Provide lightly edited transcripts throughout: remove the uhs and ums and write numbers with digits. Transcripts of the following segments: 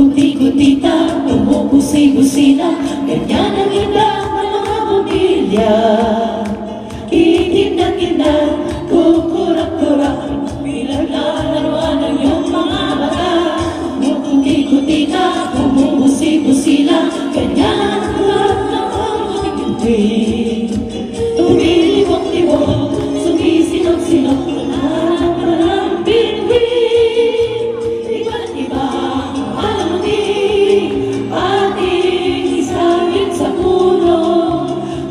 Kuti-kutita, umubusi-busina, ganyan ang ilang mga bumilya. Kikinang-kinang, kukurak-kurak, pinaglalarawan ng iyong mga mata. Kuti-kutita, umubusi-busina, ganyan ang lahat ng mga bumilya. Tumilibok-libok, sumisinok-sinok, parang bituin. Iba't iba ang alamunin, ating isangin sa puno.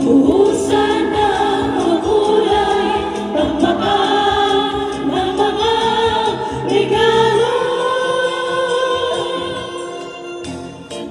Buhusan ng mga kulay, ng mga regalo.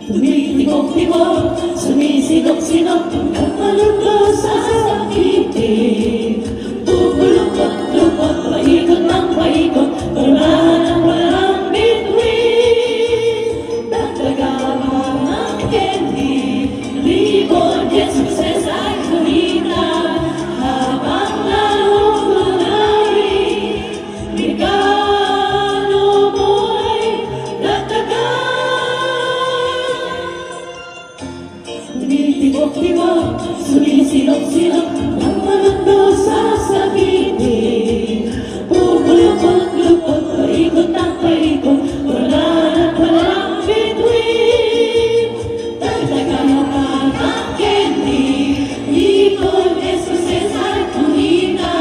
Tumitibok-tibok, sumisinok-sinok, ang malungkot sa sakitin. Pupulupot-lupot, paikot ng paikot, wala ng walang bituin. Dagdagan ang candy, ribbon, yes, success ay kumita. Habang lalong lumari, regalo mo'y dagdagan. Tumitibok-tibok, sumisilok-silok, ang malungkot sa sakitin. Pupulupot-lupot, paikot ng paikot, wala ng walang bituin. Dagdagan ang candy, ipon, esuses at kuhina.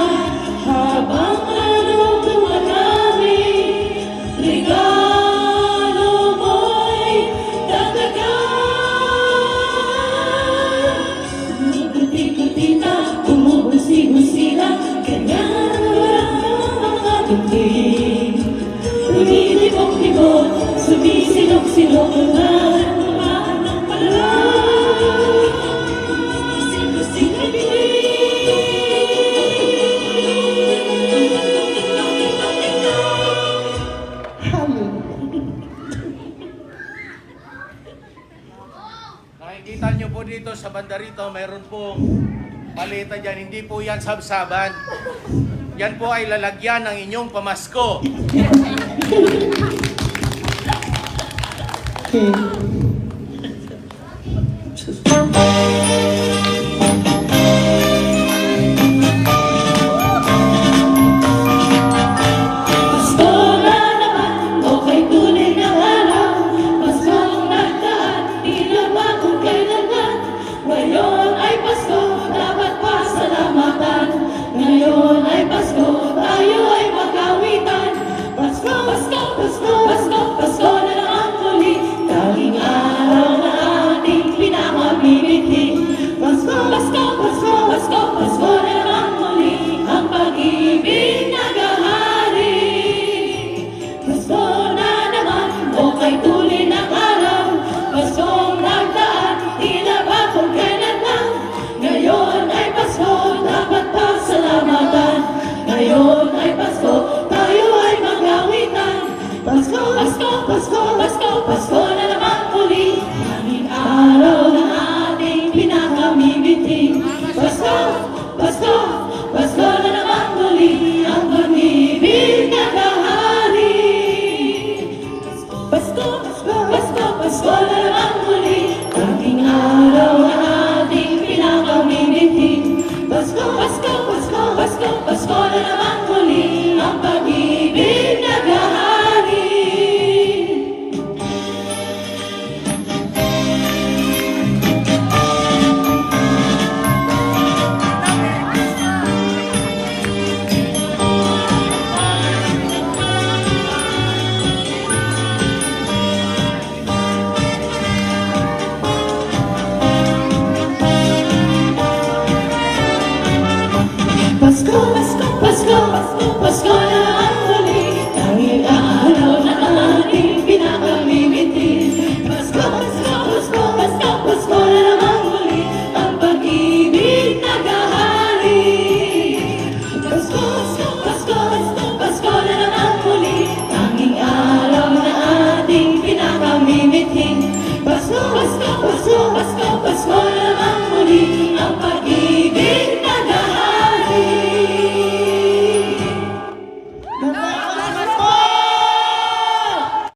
Habang lalong dumadami, regalo mo'y dagdagan. Kuti-kutita, umubusi-busina, ganyan ang walang mga tingting. Tumilibok-libok, sumisilok-silok, umahan ng palay. Nakikita nyo po dito sa banda rito, mayroon pong paleta dyan. Hindi po yan sabsaban. Yan po ay lalagyan ng inyong pamasko. Okay.